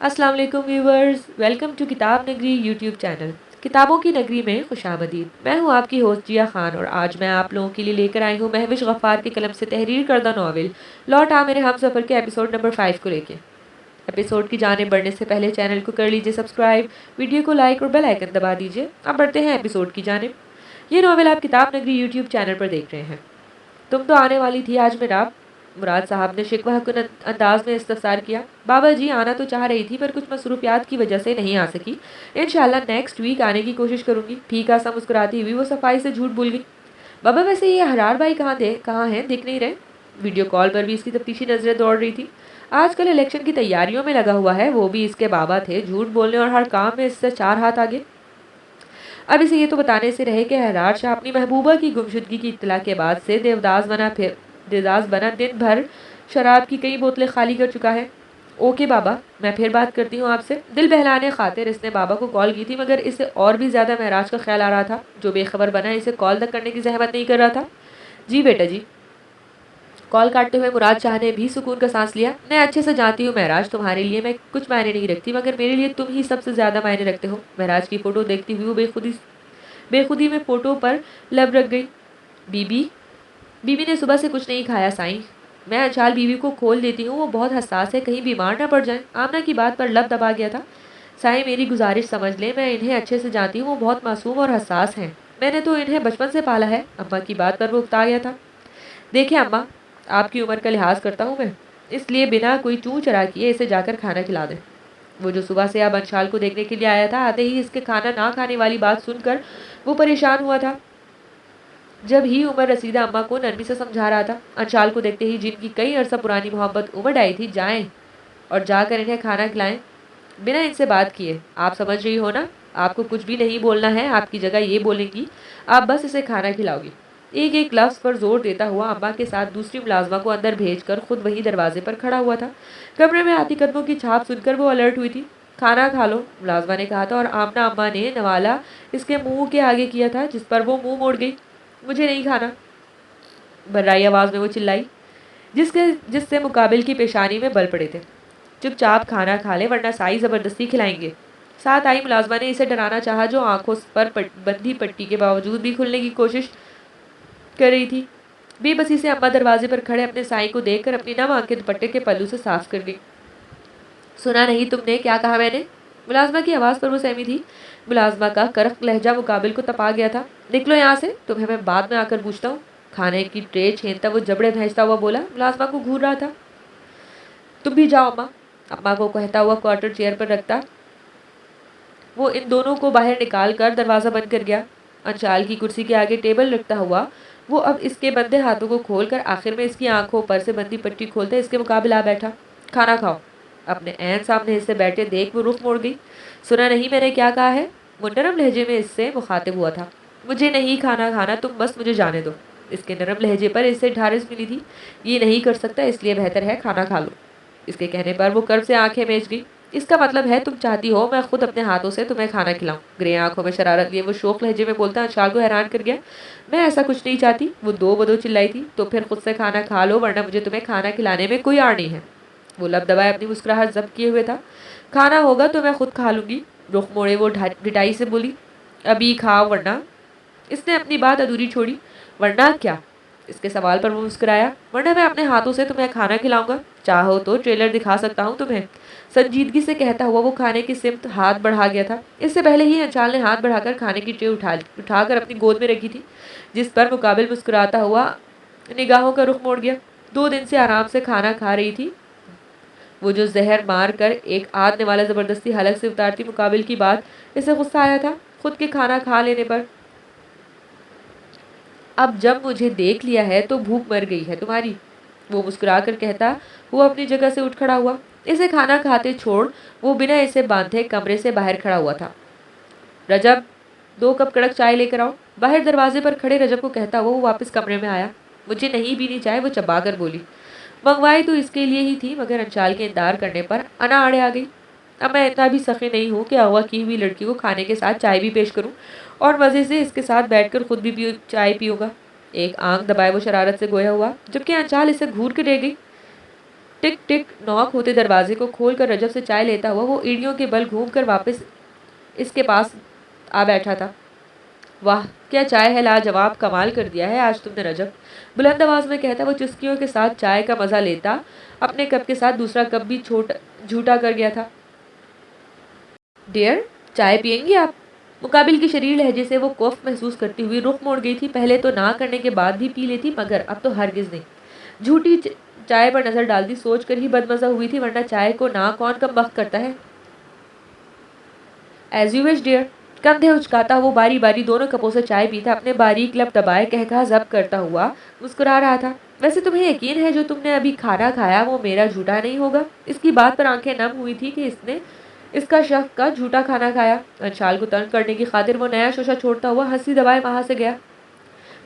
अस्सलाम वालेकुम viewers, welcome to किताब नगरी यूट्यूब चैनल। किताबों की नगरी में खुशामदीद। मैं हूं आपकी होस्ट जिया खान और आज मैं आप लोगों के लिए लेकर आई हूं महविश गफ्फार की कलम से तहरीर करदा नावल लौट आ मेरे हम सफ़र के एपिसोड नंबर 5 को लेके। एपिसोड की जाने बढ़ने से पहले चैनल को कर लीजिए सब्सक्राइब, वीडियो को लाइक और बेल आइकन दबा दीजिए। अब बढ़ते हैं एपिसोड की जाने। ये नावल आप किताब नगरी यूट्यूब चैनल पर देख रहे हैं। तुम तो आने वाली थी आज में रात। मुराद साहब ने शिकवा अंदाज में इस्तफसार किया। बाबा जी आना तो चाह रही थी पर कुछ मसरूफियात की वजह से नहीं आ सकी। इंशाल्लाह नेक्स्ट वीक आने की कोशिश करूंगी। फीका सा मुस्कुराती हुई वो सफाई से झूठ भूल गई। बाबा वैसे ये हरार भाई कहाँ हैं, दिख नहीं रहे। वीडियो कॉल पर भी इसकी तफ्तीशी नजरें दौड़ रही थी। आजकल इलेक्शन की तैयारियों में लगा हुआ है। वो भी इसके बाबा थे, झूठ बोलने और हर काम में इससे 4 हाथ आगे। अब इसे ये तो बताने से रहे कि हरार शाह अपनी महबूबा की गुमशुदगी की इत्तला के बाद से देवदास बना दिन भर शराब की कई बोतलें खाली कर चुका है। ओके बाबा, मैं फिर बात करती हूँ आपसे। दिल बहलाने खातिर इसने बाबा को कॉल की थी मगर इसे और भी ज़्यादा महराज का ख्याल आ रहा था जो बेखबर बना इसे कॉल तक करने की जहमत नहीं कर रहा था। जी बेटा जी। कॉल काटते हुए मुराद शाह ने भी सुकून का सांस लिया। मैं अच्छे से जानती हूँ महराज, तुम्हारे लिए मैं कुछ मायने नहीं रखती मगर मेरे लिए तुम ही सबसे ज़्यादा मायने रखते हो। महराज की फ़ोटो देखती हुई वो बेखुदी में फोटो पर लब रख गई। बीबी बीबी ने सुबह से कुछ नहीं खाया साईं। मैं अंशाल बीबी को खोल देती हूँ, वो बहुत हसास है, कहीं बीमार ना पड़ जाए। आमना की बात पर लब दबा गया था। साईं मेरी गुजारिश समझ ले, मैं इन्हें अच्छे से जानती हूँ, वो बहुत मासूम और हसास हैं। मैंने तो इन्हें बचपन से पाला है। अम्मा की बात पर वो उकता गया था। देखिए अम्मा, आपकी उम्र का लिहाज करता हूँ मैं, इसलिए बिना कोई चूं चढ़ा किए इसे जाकर खाना खिला दें। वो जो सुबह से अब अंशाल को देखने के लिए आया था, आते ही इसके खाना ना खाने वाली बात सुनकर वो परेशान हुआ था। जब ही उमर रसीदा अम्मा को नरमी से समझा रहा था। अंशाल को देखते ही जिनकी कई अरसा पुरानी मोहब्बत उमड़ आई थी, जाएं और जाकर इन्हें खाना खिलाएं बिना इनसे बात किए। आप समझ रही हो ना, आपको कुछ भी नहीं बोलना है। आपकी जगह ये बोलेंगी, आप बस इसे खाना खिलाओगी। एक एक लफ्ज़ पर जोर देता हुआ अम्मा के साथ दूसरी मुलाजमा को अंदर भेजकर खुद वही दरवाजे पर खड़ा हुआ था। कमरे में आती कदमों की छाप सुनकर वो अलर्ट हुई थी। खाना खा लो, मुलाजमा ने कहा था और आमना अम्मा ने नवाला इसके मुंह के आगे किया था, जिस पर वो मुंह मोड़ गई। मुझे नहीं खाना, बर्राई आवाज़ में वो चिल्लाई, जिससे मुकाबिल की पेशानी में बल पड़े थे। चुपचाप खाना खा ले वरना साई ज़बरदस्ती खिलाएंगे। साथ आई मुलाजमा ने इसे डराना चाहा, जो आंखों पर बंधी पट्टी के बावजूद भी खुलने की कोशिश कर रही थी। बेबसी से अम्मा दरवाजे पर खड़े अपने साई को देखकर अपनी नम आंखें दुपट्टे के पल्लू से साफ कर गई। सुना नहीं तुमने क्या कहा मैंने? मुलाजमा की आवाज़ पर वो सहमी थी। मुलाजमा का करख लहजा मुकाबिल को तपा गया था। निकलो यहाँ से, तुम्हें मैं बाद में आकर पूछता हूँ। खाने की ट्रे छीनता वो जबड़े भेजता हुआ बोला। मुलाजमा को घूर रहा था। तुम भी जाओ अम्मा। अम्मा को कहता हुआ क्वार्टर चेयर पर रखता वो इन दोनों को बाहर निकाल कर दरवाज़ा बंद कर गया। अंशाल की कुर्सी के आगे टेबल रखता हुआ वो अब इसके बंधे हाथों को खोलकर आखिर में इसकी आंखों पर से बंदी पट्टी खोलते इसके मुकाबले आ बैठा। खाना खाओ। अपने ऐन सामने इससे बैठे देख वो रुख मोड़ गई। सुना नहीं मैंने क्या कहा है? वो नरम लहजे में इससे मुखातिब हुआ था। मुझे नहीं खाना खाना, तुम बस मुझे जाने दो। इसके नरम लहजे पर इससे ढारिस मिली थी। ये नहीं कर सकता, इसलिए बेहतर है खाना खा लो। इसके कहने पर वो कर्ब से आंखें मेज गई। इसका मतलब है तुम चाहती हो मैं खुद अपने हाथों से तुम्हें खाना खिलाऊं? ग्रे आंखों में शरारत लिए वो शोक लहजे में बोलता अंशाल को हैरान कर गया। मैं ऐसा कुछ नहीं चाहती, वो दो बदो चिल्लाई थी। तो फिर खुद से खाना खा लो वरना मुझे तुम्हें खाना खिलाने में कोई आड़ नहीं है। वो लब दबाए अपनी मुस्कुराहट जब्त किए हुए था। खाना होगा तो मैं खुद खा लूंगी। रुख मोड़े वो ढिठाई से बोली। अभी खाओ वरना। इसने अपनी बात अधूरी छोड़ी। वरना क्या? इसके सवाल पर वो मुस्कुराया। वरना मैं अपने हाथों से तुम्हें खाना खिलाऊंगा। चाहो तो ट्रेलर दिखा सकता हूँ तुम्हें। संजीदगी से कहता हुआ वो खाने की सिमत हाथ बढ़ा गया था। इससे पहले ही अंशाल ने हाथ बढ़ाकर खाने की ट्रे उठाकर अपनी गोद में रखी थी, जिस पर मुकाबिल मुस्कुराता हुआ निगाहों का रुख मोड़ गया। 2 दिन से आराम से खाना खा रही थी वो, जो जहर मार कर एक आदने वाला ज़बरदस्ती हलक से उतारती मुकाबिल की बात इसे गुस्सा आया था खुद के खाना खा लेने पर। अब जब मुझे देख लिया है तो भूख मर गई है तुम्हारी, वो मुस्कुरा कर कहता वो अपनी जगह से उठ खड़ा हुआ। इसे खाना खाते छोड़ वो बिना इसे बांधे कमरे से बाहर खड़ा हुआ था। रजब, 2 कप कड़क चाय लेकर आओ। बाहर दरवाजे पर खड़े रजब को कहता हुआ वो वापस कमरे में आया। मुझे नहीं पीनी चाय, वो चबा कर बोली। मंगवाई तो इसके लिए ही थी मगर अंशाल के इंतजार करने पर अना आड़े आ गई। अब मैं इतना भी सखी नहीं हूँ कि अगवा की हुई लड़की को खाने के साथ चाय भी पेश करूँ और मज़े से इसके साथ बैठकर खुद भी चाय पीऊँगा। एक आंख दबाए वो शरारत से गोया हुआ, जबकि अंशाल इसे घूर के रह गई। टिक टिक नॉक होते दरवाजे को खोलकर रजब से चाय लेता हुआ वो एड़ियों के बल घूमकर वापस इसके पास आ बैठा था। वाह क्या चाय है, लाजवाब, कमाल कर दिया है आज तुमने रजब, बुलंद आवाज में कहता वो चुस्कियों के साथ चाय का मजा लेता अपने कप के साथ दूसरा कप भी छोटा झूठा कर गया था। डियर, चाय पियेंगी आप? मुकाबिल की शरीर लहजे से वो कफ महसूस करती हुई रुख मोड़ गई थी। पहले तो ना करने के बाद भी पी लेती, मगर अब तो हरगिज नहीं। झूठी चाय पर नजर डालती सोच कर ही बदमजा हुई थी, वरना चाय को ना कौन कम वक्त करता है। As you wish dear. कंधे उचकाता वो बारी बारी दोनों कपों से चाय पीता, अपने बारीक लब दबाए कहकहा जब्त करता हुआ मुस्कुरा रहा था। वैसे तुम्हें यकीन है जो तुमने अभी खाना खाया वो मेरा झूठा नहीं होगा? इसकी बात पर आंखें नम हुई थी कि इसने इसका शक का झूठा खाना खाया। अंशाल को तंग करने की खातिर वो नया शोशा छोड़ता हुआ हंसी दबाए वहां से गया।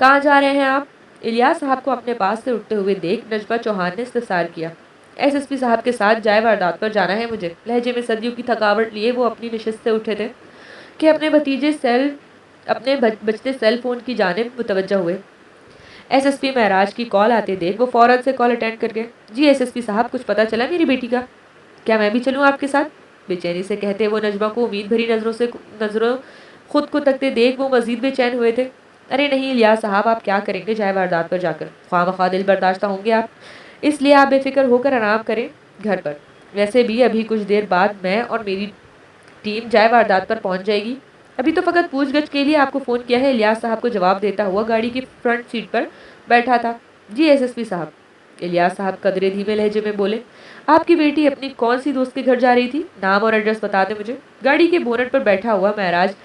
कहाँ जा रहे हैं आप? इलियास साहब को अपने पास से उठते हुए देख नजमा चौहान ने इस्तफसार किया। एसएसपी साहब के साथ जाए वारदात पर जाना है मुझे। लहजे में सदियों की थकावट लिए वो अपनी नशिस्त से उठे थे कि अपने बजते सेल फोन की जानिब मुतवज्जा हुए। एसएसपी महराज की कॉल आते देख वो फौरन से कॉल अटेंड कर गए। जी एसएसपी साहब, कुछ पता चला मेरी बेटी का? क्या मैं भी चलूँ आपके साथ? बेचैनी से कहते वो नजमा को उम्मीद भरी नजरों खुद को तकते देख वो मजीद बेचैन हुए थे। अरे नहीं इलियास साहब, आप क्या करेंगे जाए वारदात पर जाकर? ख्वामख्वाह दिल बर्दाश्त होंगे आप, इसलिए आप बेफिक्र होकर आराम करें घर पर। वैसे भी अभी कुछ देर बाद मैं और मेरी टीम जाए वारदात पर पहुंच जाएगी। अभी तो फकत पूछगछ के लिए आपको फ़ोन किया है। इलियास साहब को जवाब देता हुआ गाड़ी की फ्रंट सीट पर बैठा था। जी एसएसपी साहब। इलियास साहब कदरे धीमे लहजे में बोले, आपकी बेटी अपनी कौन सी दोस्त के घर जा रही थी? नाम और एड्रेस बता दें मुझे। गाड़ी के बोनट पर बैठा हुआ महराज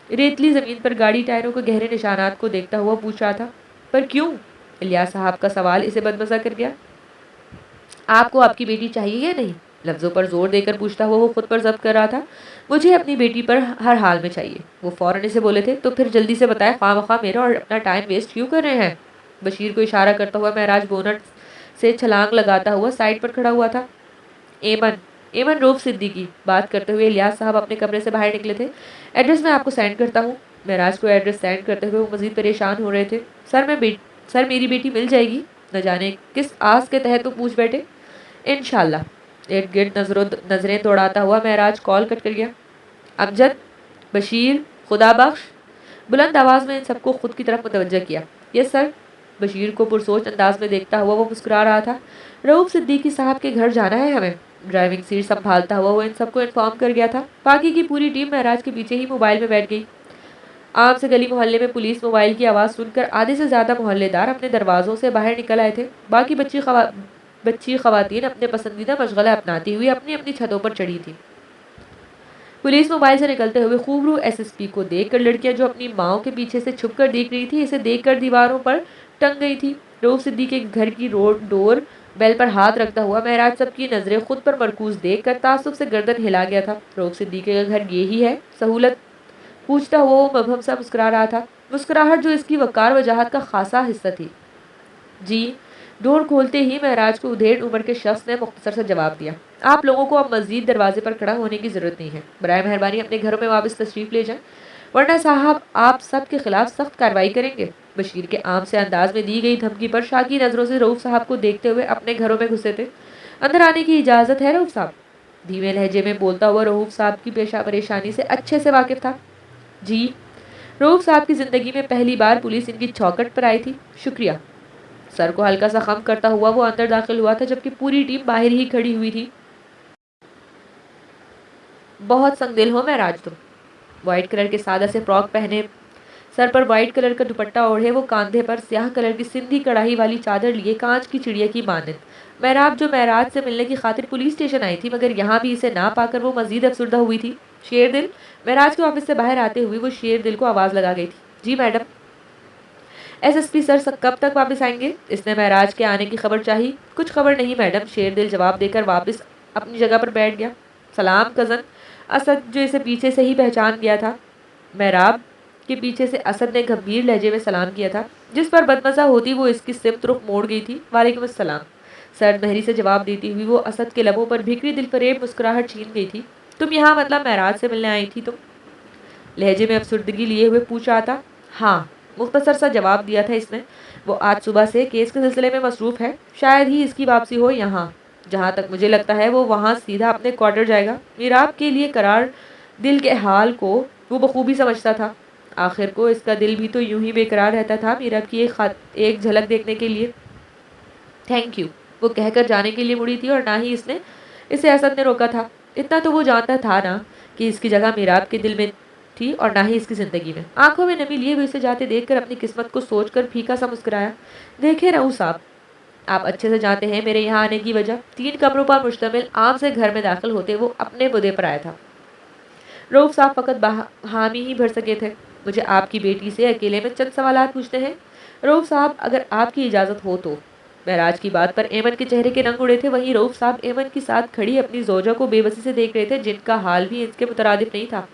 रेतली ज़मीन पर गाड़ी टायरों के गहरे निशानात को देखता हुआ पूछ रहा था। पर क्यों? इलियास साहब का सवाल इसे बदमजा कर गया। आपको आपकी बेटी चाहिए या नहीं? लफ्ज़ों पर जोर देकर पूछता हुआ वो खुद पर जब्त कर रहा था। मुझे अपनी बेटी पर हर हाल में चाहिए। वो फौरन इसे बोले थे। तो फिर जल्दी से बताएं, ख्वामख्वाह मेरा और अपना टाइम वेस्ट क्यों कर रहे हैं? बशीर को इशारा करता हुआ महराज बोनट से छलांग लगाता हुआ साइड पर खड़ा हुआ था। एमन एमन रूफ सिद्दीकी। बात करते हुए इलियास साहब अपने कमरे से बाहर निकले थे। एड्रेस मैं आपको सेंड करता हूँ। महराज को एड्रेस सेंड करते हुए वो मजीद परेशान हो रहे थे। सर मेरी बेटी मिल जाएगी? न जाने किस आस के तहत तो पूछ बैठे। इंशाल्लाह। इर्द गिर्द नजरें दौड़ाता हुआ महराज कॉल कट कर गया। अमजद, बशीर, खुदा बख्श। बुलंद आवाज में इन सबको खुद की तरफ मुतवज्जा किया। Yes sir. बशीर को पुरसोच अंदाज में देखता हुआ वो मुस्कुरा रहा था। रऊफ सिद्दीकी साहब के घर जाना है हमें। ड्राइविंग सीट संभालता हुआ वो इन सबको इन्फॉर्म कर गया था। बाकी की पूरी टीम महराज के पीछे ही मोबाइल में बैठ गई। आम से गली मोहल्ले में पुलिस मोबाइल की आवाज़ सुनकर आधे से ज़्यादा मोहल्लेदार अपने दरवाज़ों से बाहर निकल आए थे। बाकी बच्ची खवातीन अपने पसंदीदा मशगला अपनाती हुई अपनी अपनी छतों पर चढ़ी थी। पुलिस मोबाइल से निकलते हुए खूबरू एसएसपी को देखकर लड़कियां जो अपनी माओ के पीछे से छुपकर देख रही थी, इसे देखकर दीवारों पर टंग गई थी। रऊफ सिद्दीकी के घर की डोर बेल पर हाथ रखता हुआ महराज सबकी नजरें खुद पर मरकूज देखकर तासुब से गर्दन हिला गया था। रऊफ सिद्दीकी का घर ये ही है सहूलत? पूछता हुआ वो मबहम सा मुस्कुरा रहा था, मुस्कुराहट जो इसकी वकार वजाहत का खासा हिस्सा थी। जी। डोर खोलते ही महराज को उधेड़ उम्र के शख्स ने मुख्तसर से जवाब दिया। आप लोगों को अब मस्जिद दरवाजे पर खड़ा होने की जरूरत नहीं है। बराए मेहरबानी अपने घरों में वापस तशरीफ ले जाएं, वरना साहब आप सब के खिलाफ सख्त कार्रवाई करेंगे। बशीर के आम से अंदाज में दी गई धमकी पर शाकी नजरों से रऊफ साहब को देखते हुए अपने घरों में घुसे थे। अंदर आने की इजाजत है रऊफ साहब? धीमे लहजे में बोलता हुआ रऊफ साहब की पेशा परेशानी से अच्छे से वाकिफ था। जी। रऊफ साहब की जिंदगी में पहली बार पुलिस इनकी चौकट पर आई थी। शुक्रिया। सर को हल्का सा खम करता हुआ वो अंदर दाखिल हुआ था, जबकि पूरी टीम बाहर ही खड़ी हुई थी। बहुत संगदिल हो महराज तुम। व्हाइट कलर के सादा से फ्रॉक पहने, सर पर व्हाइट कलर का दुपट्टा ओढ़े, वो कांधे पर स्याह कलर की सिंधी कढ़ाई वाली चादर लिए कांच की चिड़िया की मानद महराब जो महराज से मिलने की खातिर पुलिस स्टेशन आई थी, मगर यहाँ भी इसे ना पाकर वो मजीद अफसुर्दा हुई थी। शेरदिल। महराज के ऑफिस से बाहर आते हुए वो शेरदिल को आवाज़ लगा गई थी। जी मैडम। एसएसपी सर कब तक वापस आएंगे? इसने महराज के आने की खबर चाही। कुछ खबर नहीं मैडम, शेरदिल जवाब देकर वापस अपनी जगह पर बैठ गया। सलाम कज़न। असद जो इसे पीछे से ही पहचान गया था। महराब के पीछे से असद ने गंभीर लहजे में सलाम किया था, जिस पर बदमजा होती वो इसकी सिमत रुख मोड़ गई थी। वालेकुम अस्सलाम। सर्द महरी से जवाब देती हुई वो असद के लबों पर भीकरी दिलफरेब मुस्कुराहट छीन गई थी। तुम यहाँ मतलब महराज से मिलने आई थी तुम? लहजे में अफसुर्दगी लिए हुए पूछ रहा था। हाँ, मुख्तसर सा जवाब दिया था इसने। वो आज सुबह से केस के सिलसिले में मसरूफ़ है, शायद ही इसकी वापसी हो यहाँ। जहाँ तक मुझे लगता है वो वहाँ सीधा अपने क्वार्टर जाएगा। मीराब के लिए करार दिल के हाल को वो बखूबी समझता था। आखिर को इसका दिल भी तो यूं ही बेकरार रहता था मीराब की एक झलक देखने के लिए। थैंक यू, वो कहकर जाने के लिए मुड़ी थी और ना ही इसे असद ने रोका था। इतना तो वो जानता था ना कि इसकी जगह मीराब के दिल में थी और ना ही इसकी जिंदगी में। आंखों में नमी लिए हुए इसे जाते देखकर अपनी किस्मत को सोचकर फीका सा मुस्कुराया। देखे रहूं साहब, आप अच्छे से जानते हैं मेरे यहाँ आने की वजह। 3 कमरों पर मुश्तमिल आम से घर में दाखिल होते वो अपने बुदे पर आया था। रऊफ साहब फकत हामी ही भर सके थे। मुझे आपकी बेटी से अकेले में चंद सवालात पूछने हैं रऊफ साहब, अगर आपकी इजाज़त हो तो। महराज की बात पर एमन के चेहरे के रंग उड़े थे। वहीं रऊफ साहब एमन के साथ खड़ी अपनी जोजा को बेबसी से देख रहे थे, जिनका हाल भी इसके मुतरादिफ नहीं था।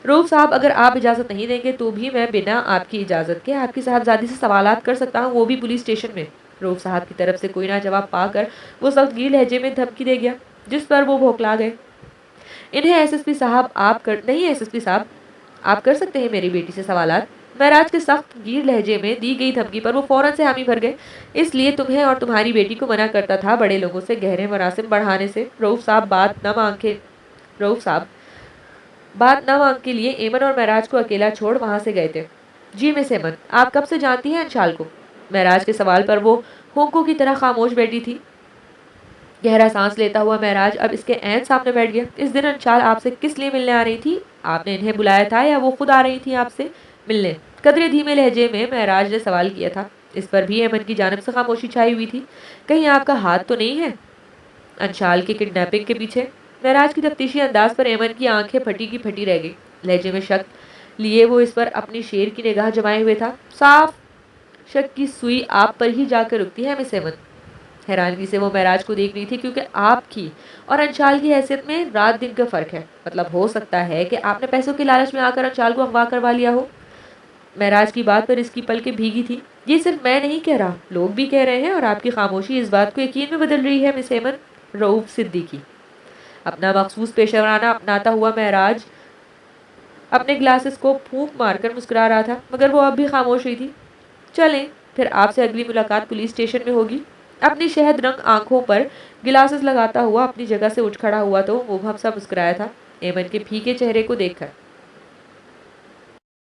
रऊफ साहब, अगर आप इजाज़त नहीं देंगे तो भी मैं बिना आपकी इजाज़त के आपकी साहबजादी से सवालात कर सकता हूँ, वो भी पुलिस स्टेशन में। रऊफ साहब की तरफ से कोई ना जवाब पाकर वो सख्तगीर लहजे में धमकी दे गया, जिस पर वो भौंकला गए। इन्हें एसएसपी साहब आप कर नहीं, एसएसपी साहब आप कर सकते हैं मेरी बेटी से सवालात। महराज के सख्त गिर लहजे में दी गई धमकी पर वो फौरन से हामी भर गए। इसलिए तुम्हें और तुम्हारी बेटी को मना करता था बड़े लोगों से गहरे मरासिम बढ़ाने से। रऊफ साहब बात न मांग के लिए एमन और महराज को अकेला छोड़ वहां से गए थे। जी मिस एमन, आप कब से जानती हैं अंशाल को? महराज के सवाल पर वो होंको की तरह खामोश बैठी थी। गहरा सांस लेता हुआ महराज अब इसके ऐन सामने बैठ गया। इस दिन अंशाल आपसे किस लिए मिलने आ रही थी? आपने इन्हें बुलाया था या वो खुद आ रही थी आपसे मिलने? कदरे धीमे लहजे में महराज ने सवाल किया था। इस पर भी एमन की जानिब से खामोशी छाई हुई थी। कहीं आपका हाथ तो नहीं है अंशाल के किडनैपिंग के पीछे? महराज की तफ्तीशी अंदाज पर एमन की आंखें फटी की फटी रह गई। लहजे में शक लिए वो इस पर अपनी शेर की निगाह जमाए हुए था। साफ शक की सुई आप पर ही जाकर रुकती है मिस एमन। हैरानगी से वो महराज को देख रही थी, क्योंकि आपकी और अंशाल की हैसियत में रात दिन का फर्क है। मतलब हो सकता है कि आपने पैसों के लालच में आकर अंशाल को अगवा करवा लिया हो। महराज की बात पर इसकी पलकें भीगी थी। ये सिर्फ मैं नहीं कह रहा, लोग भी कह रहे हैं और आपकी खामोशी इस बात को यकीन में बदल रही है मिस एमन। रऊफ सिद्दीकी अपना मखसूस पेशेवराना अपनाता हुआ महराज अपने ग्लासेस को फूंक मारकर मुस्कुरा रहा था, मगर वो अब भी खामोश हुई थी। चलें, फिर आपसे अगली मुलाकात पुलिस स्टेशन में होगी। अपनी शहद रंग आंखों पर गिलासेस लगाता हुआ अपनी जगह से उठ खड़ा हुआ तो मुबहम सा मुस्कुराया था एमन के फीके चेहरे को देखकर।